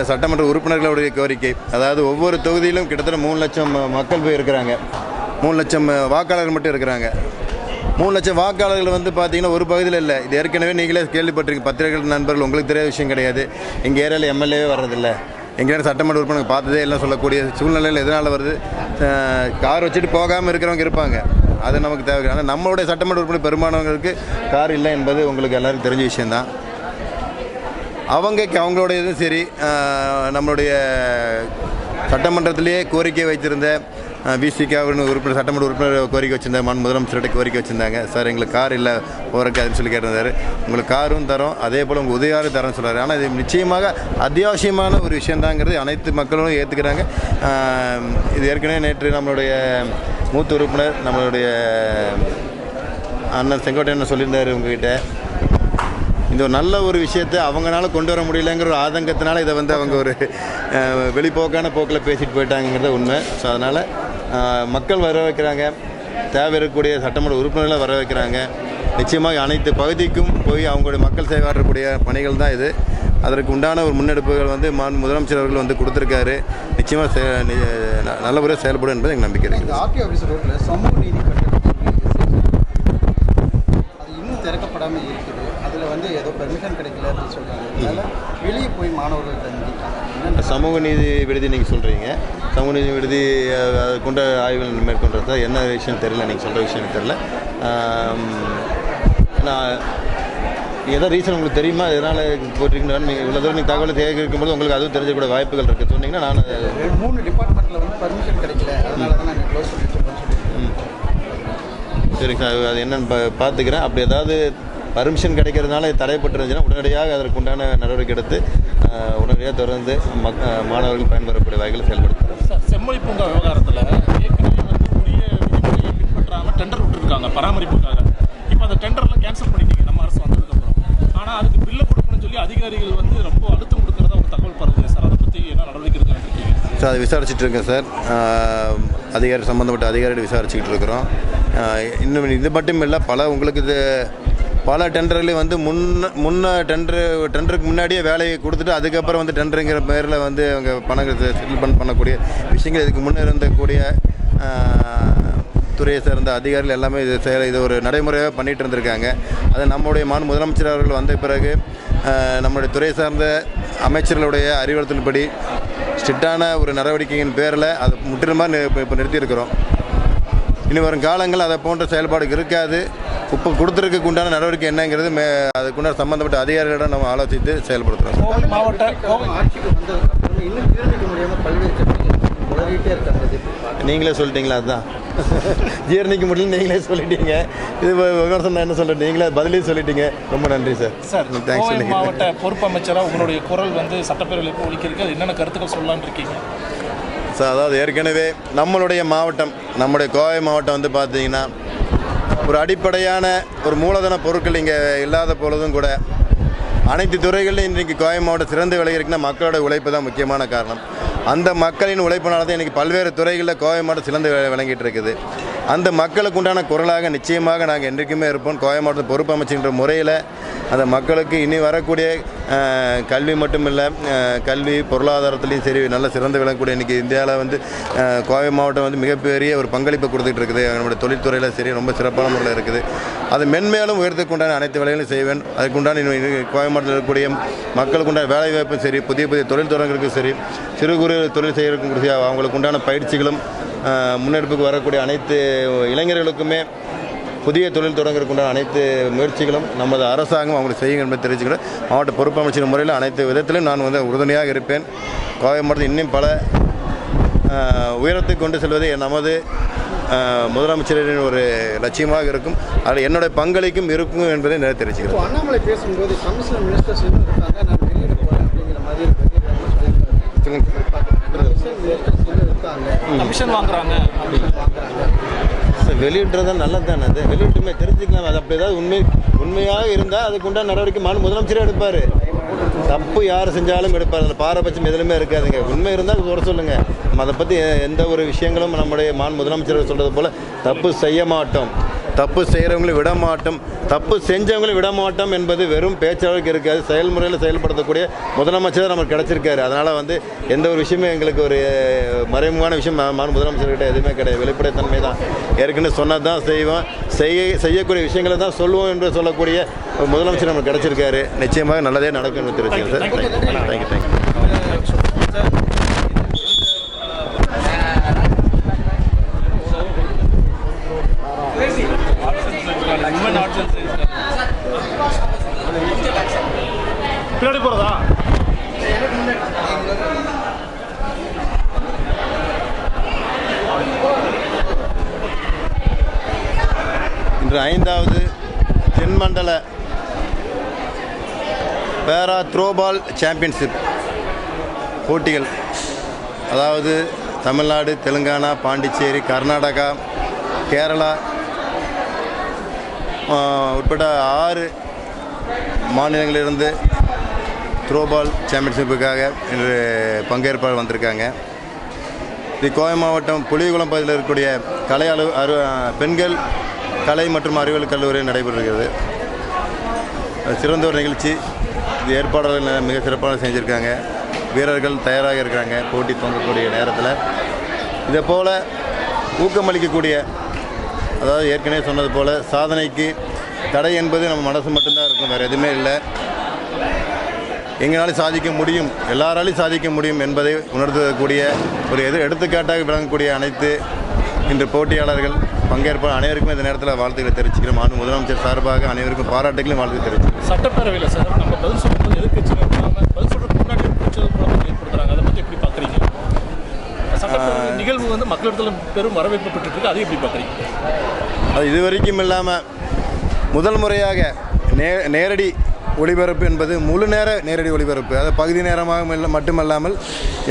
சட்டமன்ற உறுப்பினர்களுடைய கோரிக்கை. அதாவது ஒவ்வொரு தொகுதியிலும் கிட்டத்தட்ட 3 லட்சம் மக்கள் போய் இருக்கிறாங்க. 3 லட்சம் வாக்காளர்கள் மட்டும் இருக்கிறாங்க. 3 லட்சம் வாக்காளர்கள் வந்து பார்த்திங்கன்னா ஒரு பகுதியில் இல்லை. இது ஏற்கனவே நீங்களே கேள்விப்பட்டிருக்கீங்க. பத்திரிகை நண்பர்கள், உங்களுக்கு தெரியாத விஷயம் கிடையாது. எங்கள் ஏரியாவில் எம்எல்ஏவே வர்றதில்லை, எங்கேயாவது சட்டமன்ற உறுப்பினர் பார்த்ததே எல்லாம் சொல்லக்கூடிய சூழ்நிலையில் எதனால் வருது? கார் வச்சுட்டு போகாமல் இருக்கிறவங்க இருப்பாங்க, அது நமக்கு தேவை. ஆனால் நம்மளுடைய சட்டமன்ற உறுப்பினர் பெரும்பாலானவங்களுக்கு கார் இல்லை என்பது உங்களுக்கு எல்லாருக்கும் தெரிஞ்ச விஷயந்தான். அவங்களுடைய இதுவும் சரி, நம்மளுடைய சட்டமன்றத்திலேயே கோரிக்கை வைத்திருந்த விசிகா உறுப்பினர், சட்டமன்ற உறுப்பினர் கோரிக்கை வச்சுருந்தாங்க, முதலமைச்சர்கிட்ட கோரிக்கை வச்சுருந்தாங்க. சார் எங்களுக்கு கார் இல்லை போகிறக்கு அதுன்னு சொல்லி கேட்டிருந்தார். உங்களுக்கு காரும் தரோம், அதே போல் உங்கள் உதவியாரும் தரோன்னு சொல்கிறாரு. ஆனால் இது நிச்சயமாக அத்தியாவசியமான ஒரு விஷயந்தாங்கிறது அனைத்து மக்களும் ஏற்றுக்கிறாங்க. இது ஏற்கனவே நேற்று நம்மளுடைய மூத்த உறுப்பினர் நம்மளுடைய அண்ணன் செங்கோட்டையன் சொல்லியிருந்தார் உங்ககிட்ட. இந்த ஒரு நல்ல ஒரு விஷயத்தை அவங்களால கொண்டு வர முடியலைங்கிற ஒரு ஆதங்கத்தினால இதை வந்து அவங்க ஒரு வெளிப்போக்கான போக்கில் பேசிட்டு போயிட்டாங்கிறத உண்மை. ஸோ அதனால் மக்கள் வர வைக்கிறாங்க, தேவை இருக்கக்கூடிய சட்டமன்ற உறுப்பினர்களை வர வைக்கிறாங்க. நிச்சயமாக அனைத்து பகுதிக்கும் போய் அவங்களுடைய மக்கள் சேவாற்றக்கூடிய பணிகள் தான் இது. அதற்கு உண்டான ஒரு முன்னெடுப்புகள் வந்து முதலமைச்சர் அவர்கள் வந்து கொடுத்துருக்காரு. நிச்சயமாக நல்லபடியாக செயல்படும் என்பது எங்கள் நம்பிக்கை இருக்குது. ஆர்டி ஆஃபீஸ் ரோட்டில் சமூக நீதி கட்டணம் அது இன்னும் திறக்கப்படாமல் இருக்குது. அதில் வந்து ஏதோ பெர்மிஷன் கிடைக்கல அப்படின்னு சொல்கிறாங்க. அதனால் வெளியே போய் மாணவர்கள் தங்கிட்டாங்க. சமூக நீதி விடுதி நீங்கள் சொல்கிறீங்க. சமூக நீதி விடுதி அதை கொண்ட ஆய்வுகள் மேற்கொண்டது தான். என்ன விஷயம் தெரியல, நீங்கள் சொல்கிற விஷயம் எனக்கு தெரியல. நான் எதோ ரீசன் உங்களுக்கு தெரியுமா? எதனால் போட்டிருக்கீங்கன்னு நீங்கள் இவ்வளோ தூரம் நீங்கள் தகவல் சேகரிக்கும்போது உங்களுக்கு அதுவும் தெரிஞ்சக்கூடிய வாய்ப்புகள் இருக்குது. சொன்னீங்கன்னா நான் 3 டிபார்ட்மெண்ட்டில் வந்து பர்மிஷன் கிடைக்கல, அதனால தான் நாங்கள் க்ளோஸ் பண்ணிட்டு சரிங்க சார், அது என்னென்னு பார்த்துக்கிறேன். அப்படி ஏதாவது பர்மிஷன் கிடைக்கிறதுனால தடைப்பட்டிருந்துச்சுன்னா உடனடியாக அதற்கு உண்டான நடவடிக்கை எடுத்து உடனடியாக தொடர்ந்து மாணவர்கள் பயன்பெறக்கூடிய வகையில் செயல்படுத்துகிறோம். செம்மொழி பூங்கா விவகாரத்தில் ஏற்கனவே வந்து உரிய விதிமுறையை பின்பற்றாமல் டெண்டர் விட்டுருக்காங்க பராமரிப்புக்காக. இப்போ அந்த டெண்டர்லாம் கேன்சல் பண்ணிட்டீங்க நம்ம அரசு வந்ததுக்கப்புறம். ஆனால் அதுக்கு பில்லை கொடுக்கணும்னு சொல்லி அதிகாரிகள் வந்து ரொம்ப அழுத்தம் கொடுக்குறதா ஒரு தகவல் பரவுது சார். அதை பற்றி என்ன நடவடிக்கை எடுத்துருக்கீங்க சார்? அதை விசாரிச்சுட்டு இருக்கேன் சார். அதிகாரி சம்மந்தப்பட்ட அதிகாரிகள் விசாரிச்சுக்கிட்டு இருக்கிறோம். இன்னும் இது மட்டும் இல்லை, உங்களுக்கு இது பல டெண்டர்களையும் வந்து டெண்டருக்கு முன்னாடியே வேலையை கொடுத்துட்டு அதுக்கப்புறம் வந்து டெண்டருங்கிற பேரில் வந்து அவங்க பணங்கள் செட்டில்மெண்ட் பண்ணக்கூடிய விஷயங்கள் இதுக்கு முன்னே இருந்தக்கூடிய துறையை சேர்ந்த அதிகாரிகள் எல்லாமே இது ஒரு நடைமுறையாக பண்ணிகிட்டு இருந்திருக்காங்க. அது நம்முடைய முதலமைச்சர் அவர்கள் வந்த பிறகு நம்முடைய துறை சார்ந்த அமைச்சர்களுடைய அறிவுறுத்தல்படி ஸ்ட்ரிக்டான ஒரு நடவடிக்கையின் பேரில் அதை முற்றிலுமாக இப்போ நிறுத்தியிருக்கிறோம். இனி வரும் காலங்கள் அதை போன்ற செயல்பாடு இருக்காது. இப்போ கொடுத்துருக்க உண்டான நடவடிக்கை என்னங்கிறது அதுக்குண்டான சம்மந்தப்பட்ட அதிகாரிகளிடம் நம்ம ஆலோசித்து செயல்படுத்துகிறோம். கோவை மாவட்ட ஆட்சிக்கு வந்ததுக்கப்புறம் இன்னும் ஜீரணிக்க முடியாமல் பல்வேறு உளறிட்டே இருக்காங்க. நீங்களே சொல்லிட்டீங்களா? அதுதான் ஜீரணிக்க முடியல, நீங்களே சொல்லிட்டீங்க. இது விமர்சனம் தான், என்ன சொல்கிறேன், நீங்களே பதிலே சொல்லிட்டீங்க. ரொம்ப நன்றி சார். Sir, thanks. கோவை மாவட்ட பொறுப்பு அமைச்சராக உங்களுடைய குரல் வந்து சட்டப்பேரவையில் ஒலிக்கிறதுக்கு என்னென்ன கருத்துக்கள் சொல்லலான்னு இருக்கீங்க சார்? அதாவது ஏற்கனவே நம்மளுடைய மாவட்டம், நம்முடைய கோவை மாவட்டம் வந்து பார்த்தீங்கன்னா ஒரு அடிப்படையான ஒரு மூலதன பொருட்கள் இங்கே இல்லாத பொழுதும் கூட அனைத்து துறைகளிலும் இன்றைக்கு கோவை மாவட்டம் சிறந்து விளங்கியிருக்குன்னா மக்களோட உழைப்பு தான் முக்கியமான காரணம். அந்த மக்களின் உழைப்பினால தான் இன்றைக்கி பல்வேறு துறைகளில் கோவை மாவட்டம் சிறந்து விளங்கிட்டு இருக்குது. அந்த மக்களுக்கு உண்டான குரலாக நிச்சயமாக நாங்கள் என்றைக்குமே இருப்போம். கோவை மாவட்டத்தில் பொறுப்பு அமைச்சுன்ற முறையில் அந்த மக்களுக்கு இனி வரக்கூடிய கல்வி மட்டும் இல்லை, கல்வி பொருளாதாரத்துலேயும் சரி நல்ல சிறந்து விளங்கக்கூடிய இன்றைக்கி இந்தியாவில் வந்து கோவை மாவட்டம் வந்து மிகப்பெரிய ஒரு பங்களிப்பை கொடுத்துட்டு இருக்குது. நம்முடைய தொழில்துறையில் சரி ரொம்ப சிறப்பான முறையில் இருக்குது. அது மென்மேலும் உயர்த்துக்குண்டான அனைத்து வேலைகளும் செய்வேன். அதுக்குண்டான கோவை மாவட்டத்தில் இருக்கக்கூடிய மக்களுக்கு உண்டான வேலைவாய்ப்பும் சரி, புதிய தொழில் தொடங்குறதுக்கும் சரி, சிறு குறு தொழில் செய்கிறதுக்கும் சரி, அவங்களுக்கு உண்டான பயிற்சிகளும் முன்னெடுப்புக்கு வரக்கூடிய அனைத்து இளைஞர்களுக்குமே புதிய தொழில் தொடங்குறதுக்குண்டான அனைத்து முயற்சிகளும் நமது அரசாங்கம் அவங்களுக்கு செய்யுங்க என்பதை தெரிவிச்சுக்கிறேன். மாவட்ட பொறுப்பு அமைச்சர் முறையில் அனைத்து விதத்திலும் நான் வந்து உறுதுணையாக இருப்பேன். கோவை மாவட்டத்தில் இன்னும் பல உயரத்துக்கு கொண்டு செல்வது நமது முதலமைச்சரின் ஒரு லட்சியமாக இருக்கும். அதில் என்னுடைய பங்களிக்கும் இருக்கும் என்பதை நிறைய தெரிவிச்சுக்கிறேன். அண்ணாமலை பேசும்போது கமிஷனர் மினிஸ்டர்ஸ் இருக்காங்க, நான் வெளியிட போகிறேன் அப்படிங்கிற மாதிரி கமிஷன் வாங்குறாங்க. வெளியிடுறது நல்லது தானே, அது வெளியிட்டுமே தெரிஞ்சுக்கலாம். அது அப்படி ஏதாவது உண்மையாக இருந்தால் அதுக்குண்டான நடவடிக்கை முதலமைச்சரே எடுப்பார். தப்பு யார் செஞ்சாலும் எடுப்பார். அதில் பாரபட்சம் எதுலையுமே இருக்காதுங்க. உண்மை இருந்தால் குறை சொல்லுங்கள். நம்ம அதை பற்றி எந்த ஒரு விஷயங்களும் நம்முடைய முதலமைச்சர் சொல்கிறது போல் தப்பு செய்ய மாட்டோம். தப்பு செய்கிறவங்களும் விடமாட்டோம், தப்பு செஞ்சவங்களும் விடமாட்டோம் என்பது வெறும் பேச்சளவுக்கு இருக்காது. செயல்முறையில் செயல்படுத்தக்கூடிய முதலமைச்சர் நமக்கு கிடச்சிருக்காரு. அதனால் வந்து எந்த ஒரு விஷயமும் எங்களுக்கு ஒரு மறைமுகமான விஷயம் முதலமைச்சர்கிட்ட எதுவுமே கிடையாது. வெளிப்படைத்தன்மை தான். ஏற்கனவே சொன்னது தான் செய்வோம், செய்யக்கூடிய விஷயங்களை தான் சொல்லுவோம் என்று சொல்லக்கூடிய முதலமைச்சர் நமக்கு கிடச்சிருக்காரு. நிச்சயமாக நல்லதே நடக்கும் என்று தெரிவிச்சுக்கிறேன் சார். தேங்க்யூ. பின்னாடி போகிறதா? இன்று 5வது தென்மண்டல பேரா த்ரோபால் சாம்பியன்ஷிப் போட்டிகள், அதாவது தமிழ்நாடு, தெலுங்கானா, பாண்டிச்சேரி, கர்நாடகா, கேரளா உட்பட 6 மாநிலங்களிலிருந்து த்ரோபால் சாம்பியன்ஷிப்புக்காக இன்று பங்கேற்பாளர் வந்திருக்காங்க. இது கோவை மாவட்டம் புலிகுளம் பகுதியில் இருக்கக்கூடிய பெண்கள் கலை மற்றும் அறிவியல் கல்லூரியில் நடைபெறுகிறது. சிறந்த ஒரு நிகழ்ச்சி. இது ஏற்பாடுகள் மிக சிறப்பாக செஞ்சுருக்காங்க. வீரர்கள் தயாராக இருக்கிறாங்க போட்டி துவங்கக்கூடிய நேரத்தில். இதை போல் ஊக்கமளிக்கக்கூடிய, அதாவது ஏற்கனவே சொன்னது போல் சாதனைக்கு தடை என்பது நம்ம மனசு மட்டும்தான் இருக்கும், வேறு எதுவுமே இல்லை. எங்களாலும் சாதிக்க முடியும், எல்லாராலையும் சாதிக்க முடியும் என்பதை உணர்த்தக்கூடிய ஒரு எடுத்துக்காட்டாக விளங்கக்கூடிய அனைத்து இன்று போட்டியாளர்கள் பங்கேற்பாளர் அனைவருக்கும் இந்த நேரத்தில் வாழ்த்துக்களை தெரிவிச்சுக்கிறோம். முதலமைச்சர் சார்பாக அனைவருக்கும் பாராட்டுகளையும் வாழ்த்து தெரிவிச்சுக்கிறோம். சட்டப்பேரவையில் சார் நம்ம பதில் சொல்லும்போது எதிர்க்கட்சிகள் பதில் சொல்கிறதுக்கு முன்னாடி ஏற்படுத்துகிறாங்க, அதை பற்றி எப்படி பார்க்குறீங்க? சட்டப்பேரவை நிகழ்வு வந்து மக்களிடத்தில் பெரும் வரவேற்பு பெற்றுருக்கு, அதை எப்படி பார்க்குறீங்க? அது இதுவரைக்கும் இல்லாமல் முதல் முறையாக நேரடி ஒளிபரப்பு என்பது முழு நேர நேரடி ஒளிபரப்பு. அது பகுதி நேரமாக மட்டுமல்லாமல்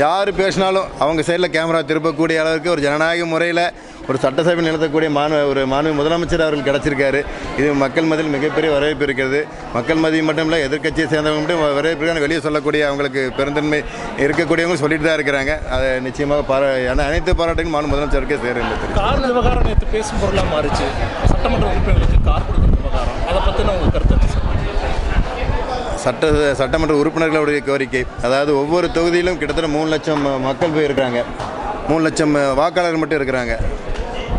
யார் பேசினாலும் அவங்க சைடில் கேமரா திருப்பக்கூடிய அளவுக்கு ஒரு ஜனநாயக முறையில் ஒரு சட்டசபை நடத்தக்கூடிய மாண்பு முதலமைச்சர் அவர்கள் கிடச்சிருக்காரு. இது மக்கள் மத்தியில் மிகப்பெரிய வரவேற்பு இருக்கிறது. மக்கள் மத்தியில் மட்டும் இல்லை, எதிர்க்கட்சியை சேர்ந்தவங்க மட்டும் வரவேற்பு வெளியே சொல்லக்கூடிய அவங்களுக்கு பெருந்தன்மை இருக்கக்கூடியவங்க சொல்லிட்டு தான் இருக்கிறாங்க. அதை நிச்சயமாக அனைத்து பாராட்டுகளும் மாண்பு முதலமைச்சருக்கே சேரும். கார் விவகாரம் நேற்று பேசும் பொருளாக மாறிச்சு. சட்டமன்ற உறுப்பினர்களுக்கு கார் கொடுக்கும் விவகாரம், அதை பற்றின உங்கள் கருத்து? சட்டமன்ற உறுப்பினர்களுடைய கோரிக்கை, அதாவது ஒவ்வொரு தொகுதியிலும் கிட்டத்தட்ட 3 லட்சம் மக்கள் போயிருக்கிறாங்க. 3 லட்சம் வாக்காளர்கள் மட்டும் இருக்கிறாங்க.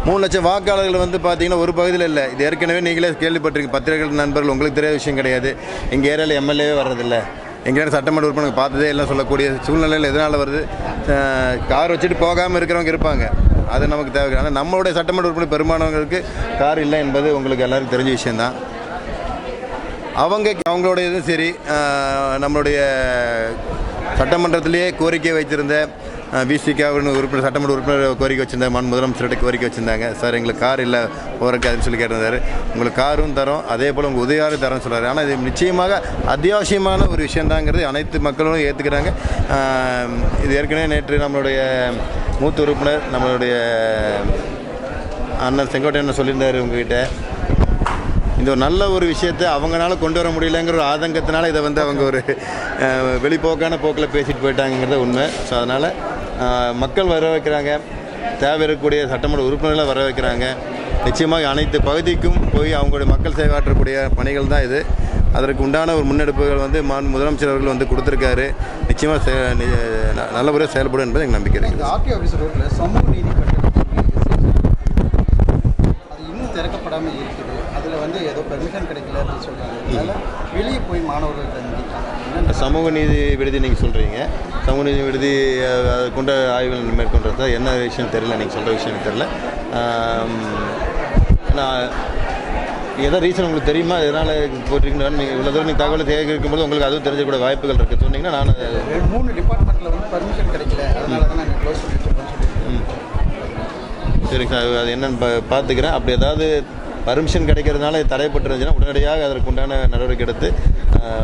3 லட்சம் வாக்காளர்கள் வந்து பார்த்தீங்கன்னா ஒரு பகுதியில் இல்லை. இது ஏற்கனவே நீங்களே கேள்விப்பட்டிருக்கீங்க, பத்திரிகை நண்பர்கள், உங்களுக்கு தெரியாத விஷயம் கிடையாது. எங்கள் ஏரியாவில் எம்எல்ஏவே வர்றதில்லை, எங்கேயாவது சட்டமன்ற உறுப்பினர் பார்த்ததே எல்லாம் சொல்லக்கூடிய சூழ்நிலையில் எதனால் வருது? கார் வச்சுட்டு போகாமல் இருக்கிறவங்க இருப்பாங்க, அது நமக்கு தேவை. ஆனால் நம்மளுடைய சட்டமன்ற உறுப்பினர் பெரும்பாலானவங்களுக்கு கார் இல்லை என்பது உங்களுக்கு எல்லாருக்கும் தெரிஞ்ச விஷயந்தான். அவங்களுடைய இதுவும் சரி, நம்மளுடைய சட்டமன்றத்திலேயே கோரிக்கை வைத்திருந்த விசிகா உறுப்பினர், சட்டமன்ற உறுப்பினர் கோரிக்கை வச்சுருந்தாங்க, முதலமைச்சர்கிட்ட கோரிக்கை வச்சுருந்தாங்க. சார் எங்களுக்கு கார் இல்லை போகிறக்கு அதுன்னு சொல்லி கேட்டிருந்தார். உங்களுக்கு காரும் தரோம், அதே போல் உங்கள் உதவியாரும் தரோன்னு சொல்கிறார். ஆனால் இது நிச்சயமாக அத்தியாவசியமான ஒரு விஷயந்தாங்கிறது அனைத்து மக்களும் ஏற்றுக்கிறாங்க. இது ஏற்கனவே நேற்று நம்மளுடைய மூத்த உறுப்பினர் நம்மளுடைய அண்ணன் செங்கோட்டையன் சொல்லியிருந்தார் உங்ககிட்ட. இந்த ஒரு நல்ல ஒரு விஷயத்தை அவங்களால கொண்டு வர முடியலைங்கிற ஒரு ஆதங்கத்தினால இதை வந்து அவங்க ஒரு வெளிப்போக்கான போக்கில் பேசிட்டு போயிட்டாங்கிறத உண்மை. ஸோ அதனால் மக்கள் வர வைக்கிறாங்க, தேவை இருக்கக்கூடிய சட்டமன்ற உறுப்பினர்களை வர வைக்கிறாங்க. நிச்சயமாக அனைத்து பகுதிக்கும் போய் அவங்களுடைய மக்கள் சேவாற்றக்கூடிய பணிகள் தான் இது. அதற்கு உண்டான ஒரு முன்னெடுப்புகள் வந்து முதலமைச்சர் அவர்கள் வந்து கொடுத்துருக்காரு. நிச்சயமாக நல்லபடியாக செயல்படும் என்பது எங்கள் நம்பிக்கை இருக்குது. ஆர்டிஓ ஆஃபீஸ் ரோட்டில் சமூக நீதி கட்டடம் அது இன்னும் திறக்கப்படாமல் இருக்குது. அதில் வந்து ஏதோ பெர்மிஷன் கிடைக்கல அப்படின்னு சொல்கிறாங்க. அதனால் வெளியே போய் மாணவர்கள் தங்கிட்டாங்க. சமூக நீதி விடுதி நீங்கள் சொல்கிறீங்க, சமூக நீதி விடுதி அதை கொண்ட ஆய்வுகள் மேற்கொண்டது தான். என்ன விஷயம் தெரியல, நீங்கள் சொல்கிற விஷயம் எனக்கு தெரியல. நான் எதாவது ரீசன் உங்களுக்கு தெரியுமா? எதனால் போட்டிருக்கீங்கன்னா நீங்கள் இவ்வளோ தூரம் நீங்கள் தகவல் சேகரிக்கும்போது உங்களுக்கு அதுவும் தெரிஞ்சக்கூடிய வாய்ப்புகள் இருக்குது. சொன்னீங்கன்னா நான் 3 டிபார்ட்மெண்ட்டில் வந்து பர்மிஷன் கிடைக்கல, அதனால தான் நாங்கள் க்ளோஸ் பண்ணிட்டு சரிங்க சார், அது என்னென்னு பார்த்துக்கிறேன். அப்படி ஏதாவது பர்மிஷன் கிடைக்கிறதுனால தடைப்பட்டுருந்துச்சுன்னா உடனடியாக அதற்கு உண்டான நடவடிக்கை எடுத்து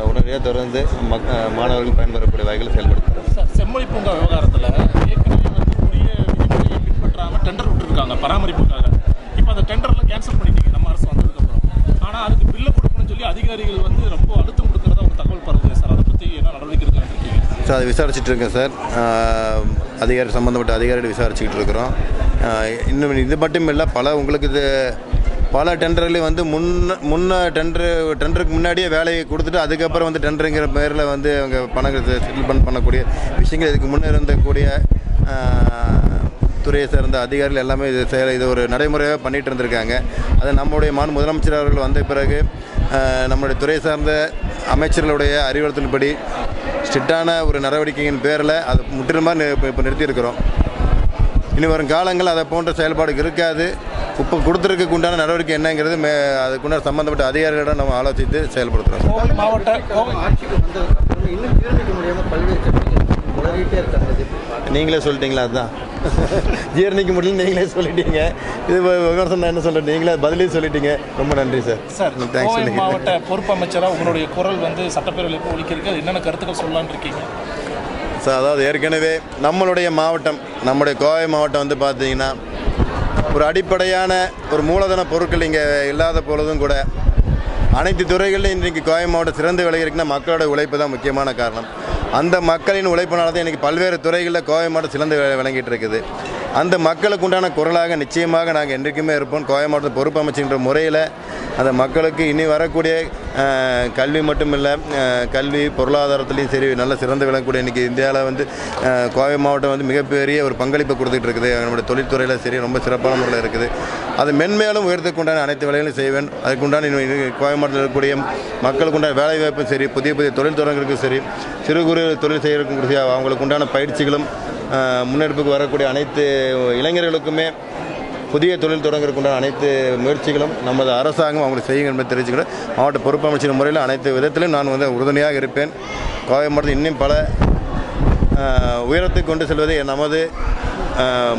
உடனடியாக தொடர்ந்து மாணவர்கள் பயன்பெறக்கூடிய வகையில் செயல்படுத்துகிறோம். செம்மொழி பூங்கா விவகாரத்தில் ஏற்கனவே வந்து உரிய விதிமுறையை பின்பற்றாமல் டெண்டர் விட்டுருக்காங்க பராமரிப்புக்காக. இப்போ அந்த டெண்டர்லாம் கேன்சல் பண்ணிட்டீங்க நம்ம அரசு வந்ததுக்கப்புறம். ஆனால் அதுக்கு பில்லை கொடுக்கணும்னு சொல்லி அதிகாரிகள் வந்து ரொம்ப அழுத்தம் கொடுக்குறதா ஒரு தகவல் பரவுது சார். அதை பற்றி என்ன நடவடிக்கை எடுத்துருக்கீங்க சார்? அதை விசாரிச்சுட்டு இருக்கேன் சார். சம்மந்தப்பட்ட அதிகாரிகள் விசாரிச்சுக்கிட்டு இருக்கிறோம். இன்னும் இது மட்டும் இல்லை, பல உங்களுக்கு இது பல டெண்டர்களையும் வந்து முன்ன டெண்டருக்கு முன்னாடியே வேலையை கொடுத்துட்டு அதுக்கப்புறம் வந்து டெண்டருங்கிற பேரில் வந்து அவங்க பணங்கள் செட்டில்மெண்ட் பண்ணக்கூடிய விஷயங்கள் இதுக்கு முன்னே இருந்தக்கூடிய துறையை சேர்ந்த அதிகாரிகள் எல்லாமே இது ஒரு நடைமுறையாக பண்ணிகிட்டு இருந்திருக்காங்க. அது நம்முடைய முதலமைச்சர் அவர்கள் வந்த பிறகு நம்முடைய துறை சார்ந்த அமைச்சர்களுடைய அறிவுறுத்தல்படி ஸ்ட்ரிக்டான ஒரு நடவடிக்கையின் பேரில் அது முற்றிலுமாக இப்போ நிறுத்தியிருக்கிறோம். இனி வரும் காலங்கள் அதை போன்ற செயல்பாடு இருக்காது. இப்போ கொடுத்துருக்க உண்டான நடவடிக்கை என்னங்கிறது அதுக்குண்டான சம்மந்தப்பட்ட அதிகாரிகளிடம் நம்ம ஆலோசித்து செயல்படுத்துகிறோம். கோவை மாவட்ட ஆட்சிக்கு வந்ததுக்கப்புறம் இன்னும் ஜீரணிக்க முடியாமல் பல்வேறு கட்சிகள் உளறிட்டே இருக்காங்க. நீங்களே சொல்லிட்டீங்களா? அதுதான் ஜீரணிக்க முடியல, நீங்களே சொல்லிட்டீங்க. இது விமர்சனம் நான் என்ன சொல்கிறேன், நீங்களே பதிலே சொல்லிட்டீங்க. ரொம்ப நன்றி சார். Sir, thanks. கோவை மாவட்ட பொறுப்பு அமைச்சராக உங்களுடைய குரல் வந்து சட்டப்பேரவையில் ஒலிக்கிறதுக்கு என்னென்ன கருத்துக்கள் சொல்லலான்னு இருக்கீங்க சார்? அதாவது ஏற்கனவே நம்மளுடைய மாவட்டம், நம்முடைய கோவை மாவட்டம் வந்து பார்த்தீங்கன்னா ஒரு அடிப்படையான ஒரு மூலதன பொருட்கள் இங்கே இல்லாத பொழுதும் கூட அனைத்து துறைகளிலும் இன்றைக்கு கோவை மாவட்டம் சிறந்து விளங்கியிருக்குன்னா மக்களோட உழைப்பு தான் முக்கியமான காரணம். அந்த மக்களின் உழைப்பினால தான் இன்றைக்கி பல்வேறு துறைகளில் கோவை மாவட்டம் சிறந்து விளங்கிட்டு இருக்குது. அந்த மக்களுக்கு உண்டான குரலாக நிச்சயமாக நாங்கள் என்றைக்குமே இருப்போம். கோவை மாவட்ட பொறுப்பு அமைச்சுன்ற முறையில் அந்த மக்களுக்கு இனி வரக்கூடிய கல்வி மட்டும் இல்லை, கல்வி பொருளாதாரத்துலேயும் சரி நல்ல சிறந்து விளங்கக்கூடிய இன்றைக்கி இந்தியாவில் வந்து கோவை மாவட்டம் வந்து மிகப்பெரிய ஒரு பங்களிப்பை கொடுத்துட்டு இருக்குது. நம்முடைய தொழில்துறையில் சரி ரொம்ப சிறப்பான முறையில் இருக்குது. அது மென்மேலும் உயர்த்துக்குண்டான அனைத்து வேலைகளும் செய்வேன். அதுக்குண்டான கோவை மாவட்டத்தில் இருக்கக்கூடிய மக்களுக்கு உண்டான வேலைவாய்ப்பும் சரி, புதிய புதிய தொழில் தொடங்குறதுக்கும் சரி, சிறு குறு தொழில் செய்கிறதுக்கும் சரி, அவங்களுக்கு உண்டான பயிற்சிகளும் முன்னெடுப்புக்கு வரக்கூடிய அனைத்து இளைஞர்களுக்குமே புதிய தொழில் தொடங்குறதுக்குண்டான அனைத்து முயற்சிகளும் நமது அரசாங்கம் அவங்களுக்கு செய்யுங்க என்பதை தெரிவிச்சுக்கிறேன். மாவட்ட பொறுப்பு அமைச்சர் முறையில் அனைத்து விதத்திலும் நான் வந்து உறுதுணையாக இருப்பேன். கோவை மாவட்டத்தில் இன்னும் பல உயரத்தை கொண்டு செல்வதே நமது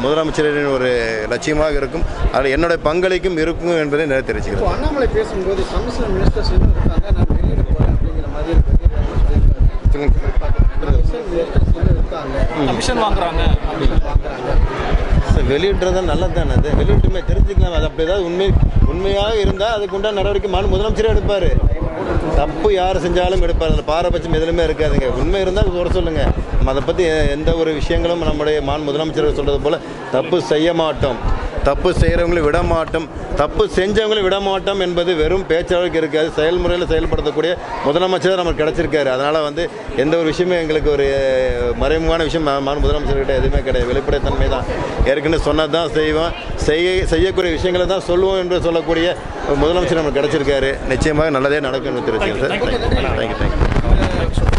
முதலமைச்சரின் ஒரு லட்சியமாக இருக்கும். அதில் என்னுடைய பங்களிக்கும் இருக்கும் என்பதை நிறைய தெரிவிச்சுக்கிறேன். அண்ணாமலை பேசும்போது கமிஷனர் மினிஸ்டர்ஸ் இருக்காங்க, நான் வெளியிட போகிறேன் அப்படிங்கிற மாதிரி கமிஷன் வாங்குறாங்க. வெளியிடுறது நல்லது தானே, அது வெளியிட்டுமே தெரிஞ்சுக்கலாம். அது அப்படி ஏதாவது உண்மையாக இருந்தால் அதுக்குண்டான நடவடிக்கை முதலமைச்சரே எடுப்பார். தப்பு யார் செஞ்சாலும் எடுப்பார். அதில் பாரபட்சம் எதுலையுமே இருக்காதுங்க. உண்மை இருந்தால் குறை சொல்லுங்கள். நம்ம அதை பற்றி எந்த ஒரு விஷயங்களும் நம்முடைய முதலமைச்சர் சொல்கிறது போல் தப்பு செய்ய மாட்டோம், தப்பு செய்கிறவங்களை விட மாட்டோம், தப்பு செஞ்சவங்களை விட மாட்டோம் என்பது வெறும் பேச்சாளருக்கு இருக்காது. செயல்முறையில் செயல்படுத்தக்கூடிய முதலமைச்சர் நமக்கு கிடச்சிருக்காரு. அதனால் வந்து எந்த ஒரு விஷயமும் எங்களுக்கு ஒரு மறைமுகமான விஷயம் முதலமைச்சர்கிட்ட எதுவுமே கிடையாது. வெளிப்படைத்தன்மை தான். ஏற்கனவே சொன்னது தான் செய்வோம், செய்யக்கூடிய விஷயங்களை தான் சொல்லுவோம் என்று சொல்லக்கூடிய முதலமைச்சர் நமக்கு கிடச்சிருக்காரு. நிச்சயமாக நல்லதே நடக்கும் என்று தெரிவிச்சுக்கிறேன் சார். தேங்க்யூ.